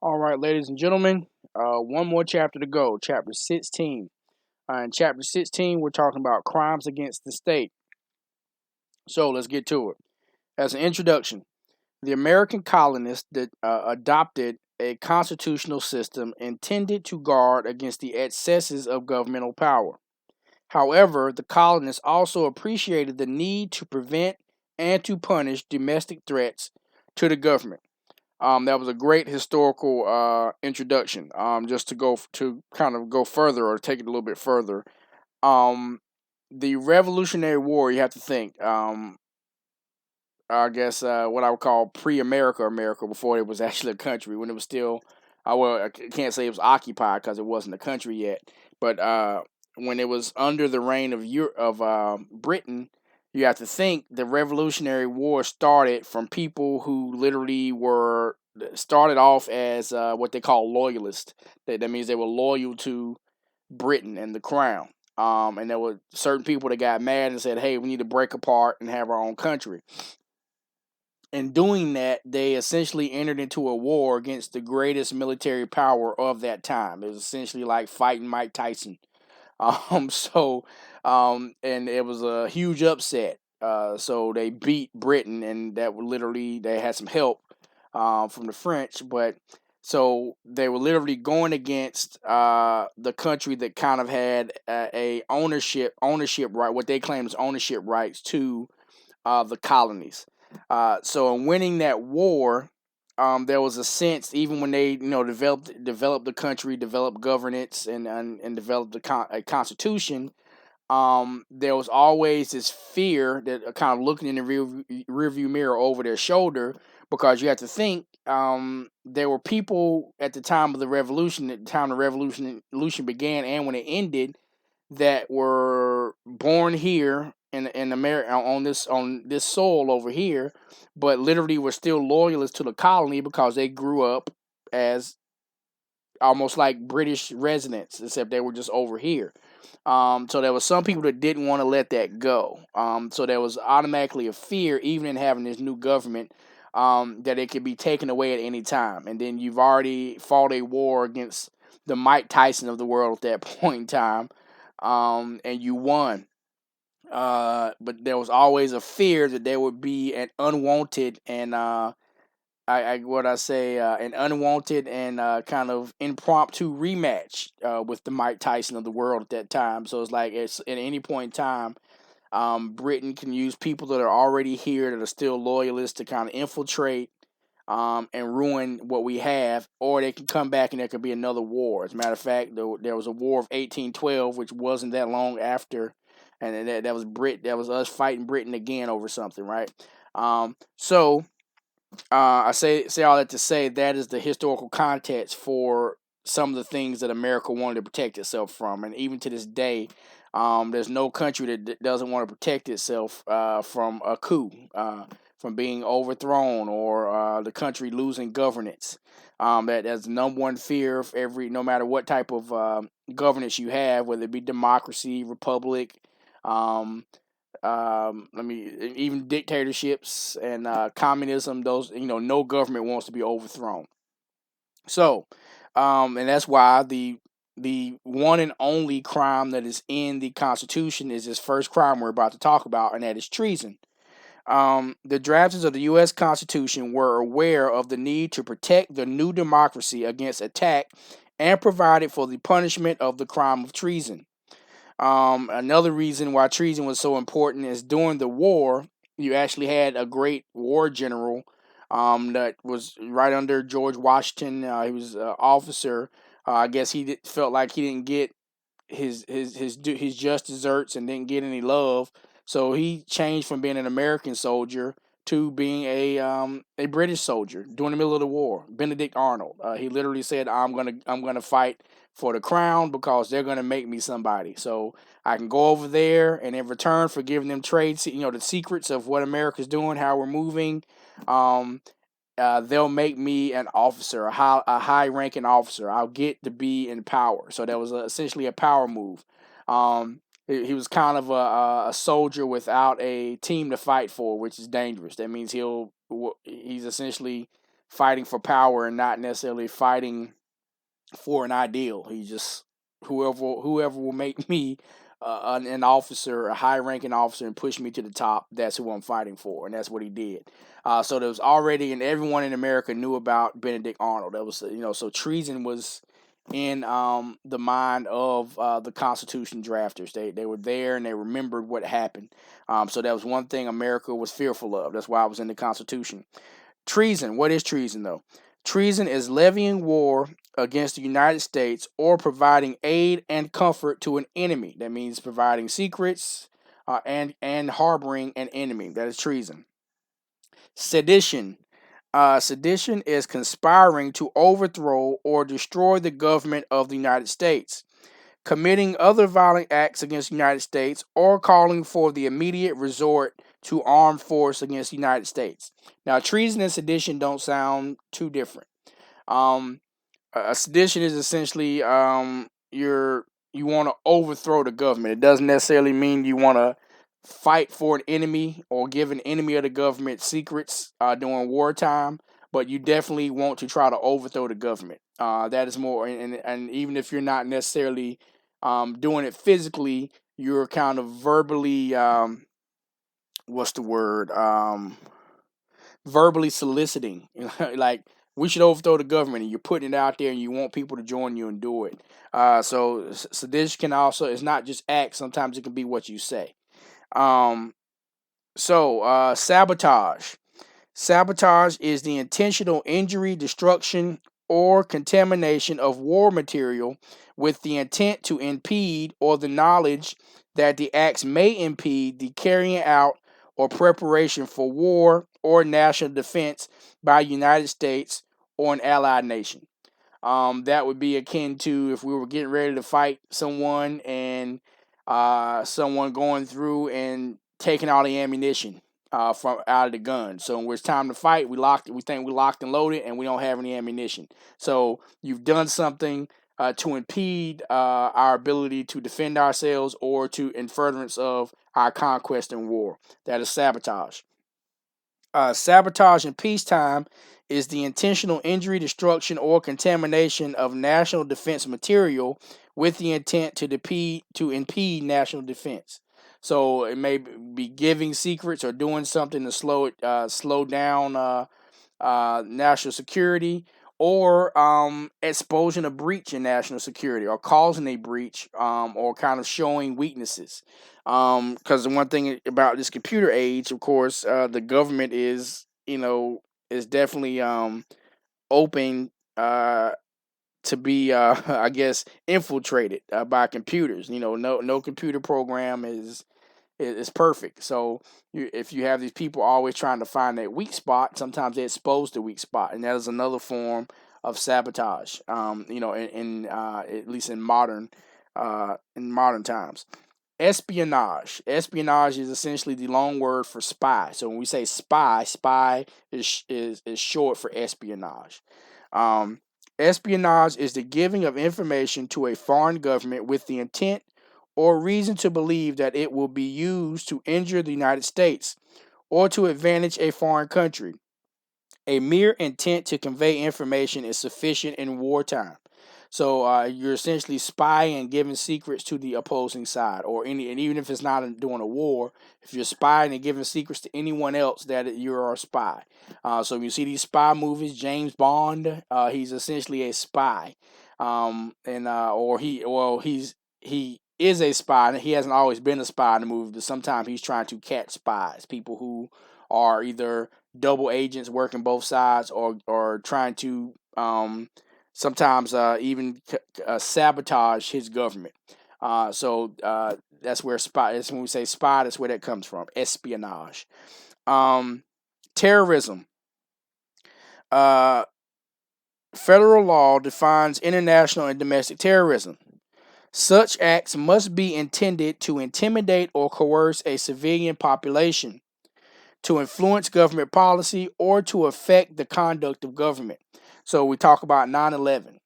All right, ladies and gentlemen, one more chapter to go, chapter 16. In chapter 16, we're talking about crimes against the state. So let's get to it. As an introduction, the American colonists adopted a constitutional system intended to guard against the excesses of governmental power. However, the colonists also appreciated the need to prevent and to punish domestic threats to the government. That was a great historical introduction. Just to kind of go further or take it a little bit further. Um, the Revolutionary War, you have to think. I guess what I would call pre-America America before it was actually a country, when it was still. Well, I can't say it was occupied because it wasn't a country yet, but when it was under the reign of Britain, you have to think the Revolutionary War started from people who literally were started off as what they call loyalists. That means they were loyal to Britain and the crown. And there were certain people that got mad and said, "Hey, we need to break apart and have our own country." In doing that, they essentially entered into a war against the greatest military power of that time. It was essentially like fighting Mike Tyson. And it was a huge upset. So they beat Britain, and that were literally they had some help from the French, but so they were literally going against the country that kind of had a ownership right, what they claim is ownership rights to the colonies. So in winning that war, there was a sense, even when they developed the country, developed governance, and developed a constitution. There was always this fear that kind of looking in the rearview mirror over their shoulder, because you have to think there were people at the time of the revolution, at the time the revolution began, and when it ended, that were born here in America on this soil over here, but literally were still loyalists to the colony because they grew up as almost like British residents, except they were just over here. So there was some people that didn't want to let that go. So there was automatically a fear, even in having this new government, that it could be taken away at any time. And then you've already fought a war against the Mike Tyson of the world at that point in time, and you won. But there was always a fear that there would be an unwanted and an unwanted and kind of impromptu rematch with the Mike Tyson of the world at that time. So it's like at any point in time, Britain can use people that are already here that are still loyalists to kind of infiltrate and ruin what we have, or they can come back and there could be another war. As a matter of fact, there was a war of 1812, which wasn't that long after, and that was us fighting Britain again over something, right? So I say all that to say that is the historical context for some of the things that America wanted to protect itself from, and even to this day, there's no country that doesn't want to protect itself from a coup, from being overthrown, or the country losing governance. That's the number one fear of no matter what type of governance you have, whether it be democracy, republic, um, even dictatorships and communism. Those, no government wants to be overthrown. So, and that's why the one and only crime that is in the Constitution is this first crime we're about to talk about, and that is treason. The drafters of the U.S. Constitution were aware of the need to protect the new democracy against attack, and provided for the punishment of the crime of treason. Another reason why treason was so important is during the war, you actually had a great war general that was right under George Washington. He was an officer. I guess felt like he didn't get his just desserts and didn't get any love, so he changed from being an American soldier to being a British soldier during the middle of the war. Benedict Arnold. He literally said, "I'm gonna fight for the crown because they're gonna make me somebody. So I can go over there, and in return for giving them trade, the secrets of what America's doing, how we're moving, um, they'll make me an officer, a high ranking officer. I'll get to be in power." So that was essentially a power move. He was kind of a soldier without a team to fight for, which is dangerous. That means he's essentially fighting for power and not necessarily fighting for an ideal. He just whoever will make me an officer, a high-ranking officer, and push me to the top. That's who I'm fighting for, and that's what he did. So there was already, and everyone in America knew about Benedict Arnold. That was, so treason was in the mind of the Constitution drafters. They were there and they remembered what happened. So that was one thing America was fearful of. That's why it was in the Constitution. Treason. What is treason, though? Treason is levying war against the United States or providing aid and comfort to an enemy. That means providing secrets and harboring an enemy. That is treason. Sedition. Sedition is conspiring to overthrow or destroy the government of the United States, committing other violent acts against the United States, or calling for the immediate resort to armed force against the United States. Now, treason and sedition don't sound too different. A sedition is essentially you want to overthrow the government. It doesn't necessarily mean you want to fight for an enemy or give an enemy of the government secrets during wartime, but you definitely want to try to overthrow the government. That is more, and even if you're not necessarily doing it physically, you're kind of verbally, what's the word? Verbally soliciting, like, we should overthrow the government, and you're putting it out there, and you want people to join you and do it. So sedition can also, it's not just act. Sometimes it can be what you say. Sabotage. Sabotage is the intentional injury, destruction, or contamination of war material with the intent to impede or the knowledge that the acts may impede the carrying out or preparation for war or national defense by United States or an allied nation. That would be akin to if we were getting ready to fight someone and someone going through and taking all the ammunition from out of the gun. So when it's time to fight, we think we locked and loaded, and we don't have any ammunition. So you've done something to impede our ability to defend ourselves or to in furtherance of our conquest and war. That is sabotage. Sabotage in peacetime is the intentional injury, destruction, or contamination of national defense material with the intent to impede national defense. So it may be giving secrets or doing something to slow down national security, or exposing a breach in national security, or causing a breach, or kind of showing weaknesses. Because the one thing about this computer age, of course, the government is definitely open to be, I guess, infiltrated by computers. No computer program is perfect. So if you have these people always trying to find that weak spot, sometimes they expose the weak spot, and that is another form of sabotage. At least in modern times. Espionage. Espionage is essentially the long word for spy. So when we say spy, spy is short for espionage. Espionage is the giving of information to a foreign government with the intent or reason to believe that it will be used to injure the United States or to advantage a foreign country. A mere intent to convey information is sufficient in wartime. So you're essentially spying and giving secrets to the opposing side, and even if it's not during a war, if you're spying and giving secrets to anyone else, that you're a spy. So you see these spy movies, James Bond, he's essentially a spy, he is a spy. He hasn't always been a spy in the movie, but sometimes he's trying to catch spies, people who are either double agents working both sides, or trying to sometimes even sabotage his government. That's where spy. That's when we say spy. That's where that comes from. Espionage. Terrorism. Federal law defines international and domestic terrorism. Such acts must be intended to intimidate or coerce a civilian population, to influence government policy, or to affect the conduct of government. So we talk about 9/11.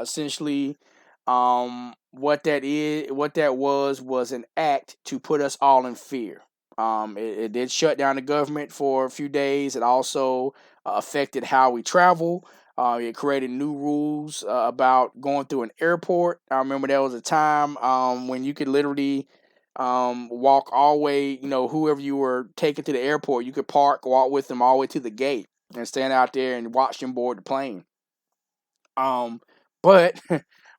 Essentially, what that was an act to put us all in fear. It did shut down the government for a few days. It also affected how we travel. It created new rules about going through an airport. I remember there was a time when you could literally walk all the way, whoever you were taking to the airport, you could park, walk with them all the way to the gate and stand out there and watch them board the plane. But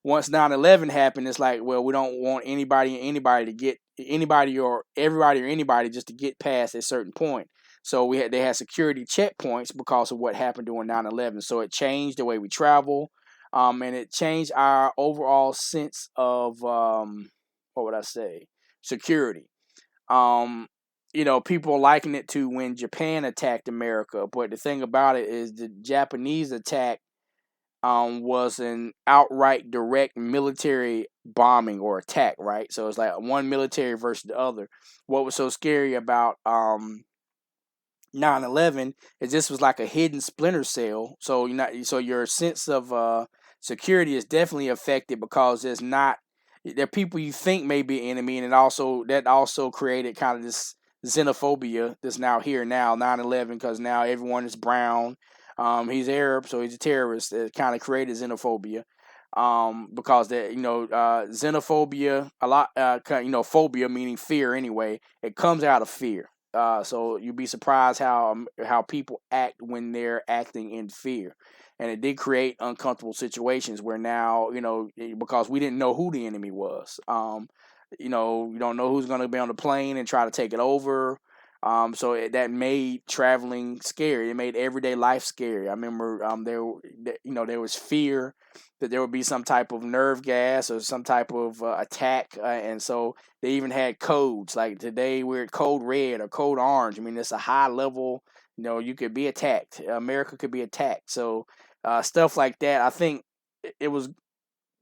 once 9/11 happened, it's like, well, we don't want anybody to get anybody or everybody or anybody just to get past a certain point. So they had security checkpoints because of what happened during 9/11. So it changed the way we travel, and it changed our overall sense of what would I say, security. Um, people liken it to when Japan attacked America, but the thing about it is the Japanese attack was an outright direct military bombing or attack, right? So it's like one military versus the other. What was so scary about 9/11 is this was like a hidden splinter cell. So so your sense of security is definitely affected because there are people you think may be an enemy, and that also created kind of this xenophobia that's now here now 9/11 because now everyone is brown. He's Arab, so he's a terrorist. It kind of created xenophobia. Because xenophobia, a lot, phobia meaning fear anyway. It comes out of fear. So you'd be surprised how people act when they're acting in fear, and it did create uncomfortable situations where now because we didn't know who the enemy was. You don't know who's going to be on the plane and try to take it over. That made traveling scary. It made everyday life scary. I remember there was fear that there would be some type of nerve gas or some type of attack, and so they even had codes. Like today, we're at code red or code orange. I mean, it's a high level. You could be attacked. America could be attacked. So stuff like that. I think it was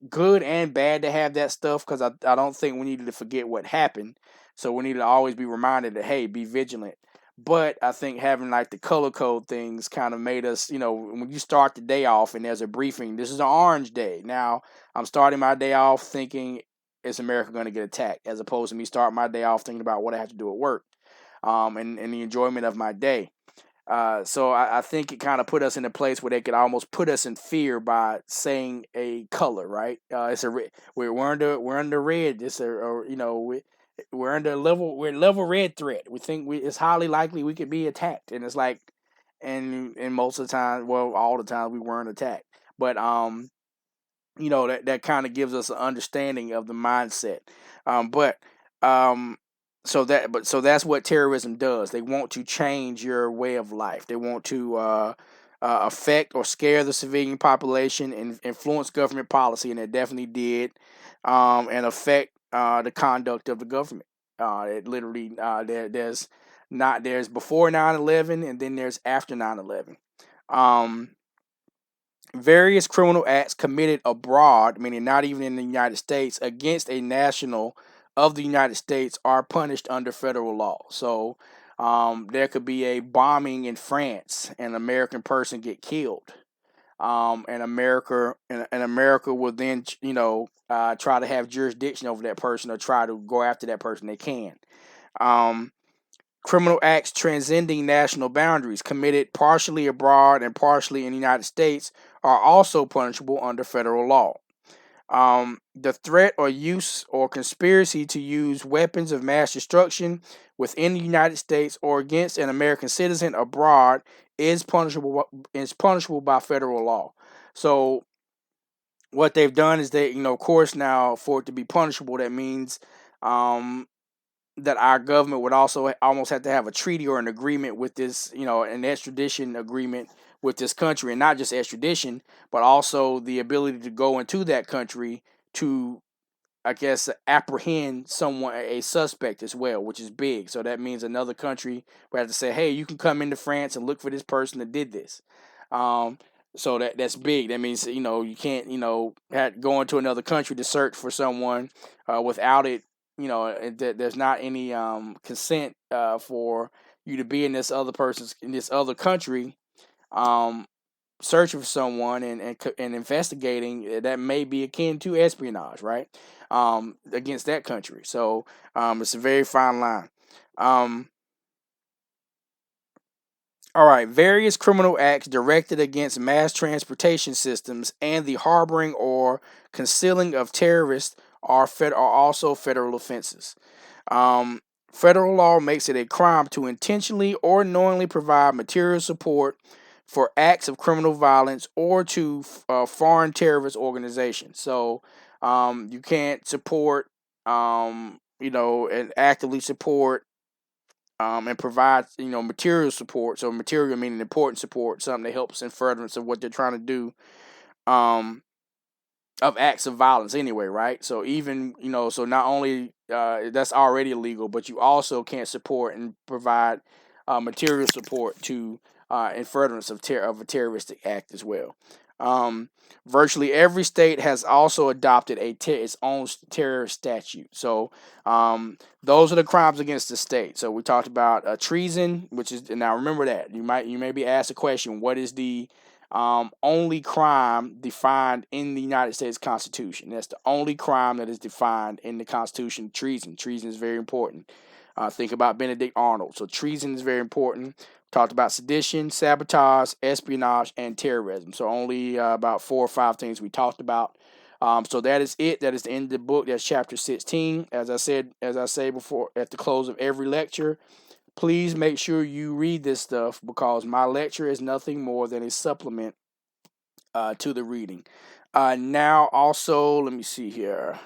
good and bad to have that stuff because I don't think we needed to forget what happened. So we need to always be reminded that, hey, be vigilant. But I think having like the color code things kind of made us, when you start the day off and there's a briefing, this is an orange day. Now I'm starting my day off thinking, is America going to get attacked? As opposed to me starting my day off thinking about what I have to do at work, and the enjoyment of my day. So I think it kind of put us in a place where they could almost put us in fear by saying a color, right? It's a red. We're under red. We're under level red threat. We think it's highly likely we could be attacked, and it's like, and most of the time, well, all the time we weren't attacked, but that kind of gives us an understanding of the mindset. But so that's what terrorism does. They want to change your way of life. They want to affect or scare the civilian population and influence government policy, and it definitely did, and affect the conduct of the government. It literally there's before 9/11 and then there's after 9/11. Um, Various criminal acts committed abroad, meaning not even in the United States, against a national of the United States are punished under federal law. So there could be a bombing in France, and an American person get killed. And America will then, try to have jurisdiction over that person or try to go after that person. They can. Um, Criminal acts transcending national boundaries committed partially abroad and partially in the United States are also punishable under federal law. The threat or use or conspiracy to use weapons of mass destruction within the United States or against an American citizen abroad is punishable by federal law. So what they've done is of course, now for it to be punishable, that means um, that our government would also almost have to have a treaty or an agreement with this, an extradition agreement with this country, and not just extradition, but also the ability to go into that country to, I guess, apprehend someone, a suspect as well, which is big. So that means another country would have to say, hey, you can come into France and look for this person that did this. Um, so that's big. That means, you can't, go into another country to search for someone without it. There's not any consent for you to be in this other country, um, searching for someone and investigating that may be akin to espionage, right? Against that country. So it's a very fine line. Um, All right, various criminal acts directed against mass transportation systems and the harboring or concealing of terrorists are also federal offenses. Um, Federal law makes it a crime to intentionally or knowingly provide material support for acts of criminal violence or to foreign terrorist organizations. So you can't support, and actively support and provide, material support. So material meaning important support, something that helps in furtherance of what they're trying to do. Um, of acts of violence anyway, right? So even, so not only that's already illegal, but you also can't support and provide material support to in furtherance of a terroristic act as well. Um, Virtually every state has also adopted its own terror statute. So those are the crimes against the state. So we talked about treason, which is, now remember that you may be asked a question: what is the only crime defined in the United States Constitution? That's the only crime that is defined in the Constitution. Treason. Treason is very important. Think about Benedict Arnold. So treason is very important. Talked about sedition, sabotage, espionage, and terrorism. So only about 4 or 5 things we talked about. So that is it. That is the end of the book. That's chapter 16. As I say before, at the close of every lecture, please make sure you read this stuff, because my lecture is nothing more than a supplement to the reading. Now, also, let me see here.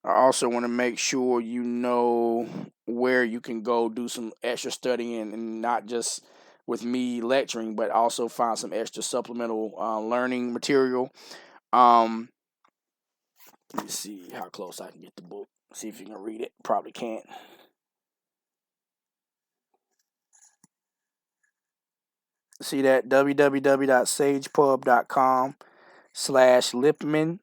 I also want to make sure you know where you can go do some extra studying, and not just with me lecturing, but also find some extra supplemental learning material. Um, let me see how close I can get the book. See if you can read it. Probably can't. See that? www.sagepub.com/Lippman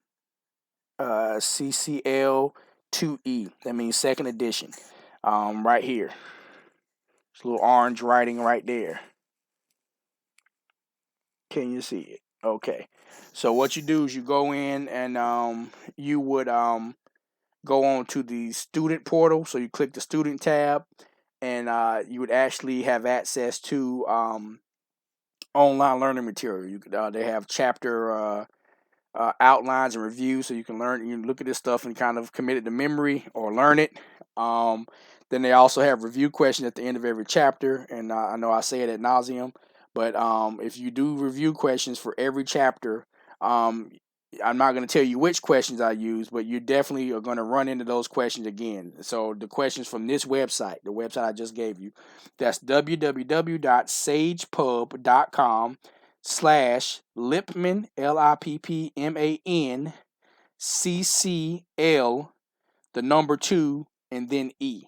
CCL 2E. That means second edition. Right here. It's a little orange writing right there. Can you see it? Okay. So what you do is you go in, and you would go on to the student portal. So you click the student tab, and you would actually have access to online learning material. They have chapter outlines and reviews, so you can learn. You can look at this stuff and kind of commit it to memory or learn it. Um, then they also have review questions at the end of every chapter, and I know I say it ad nauseum, but if you do review questions for every chapter, um, I'm not going to tell you which questions I use, but you definitely are going to run into those questions again. So the questions from this website, the website I just gave you, that's www.sagepub.com/Lippman Lippman CCL the number 2 and then E.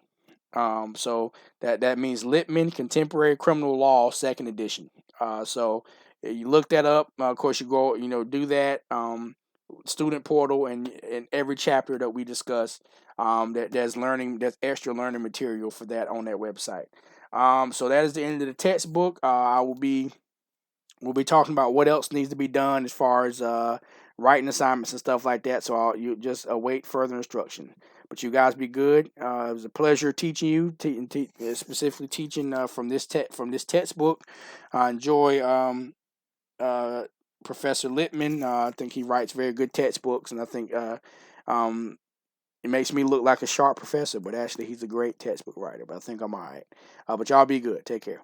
So that means Lippman Contemporary Criminal Law Second Edition. So you look that up. Of course, you go, do that. Student portal, and in every chapter that we discuss, there's extra learning material for that on that website. So that is the end of the textbook. We'll be talking about what else needs to be done as far as writing assignments and stuff like that. So you just await further instruction. But you guys be good. It was a pleasure teaching you, specifically teaching from this textbook. I enjoy Professor Lippman. I think he writes very good textbooks, and I think um, it makes me look like a sharp professor, but actually he's a great textbook writer. But I think I'm all right. But y'all be good. Take care.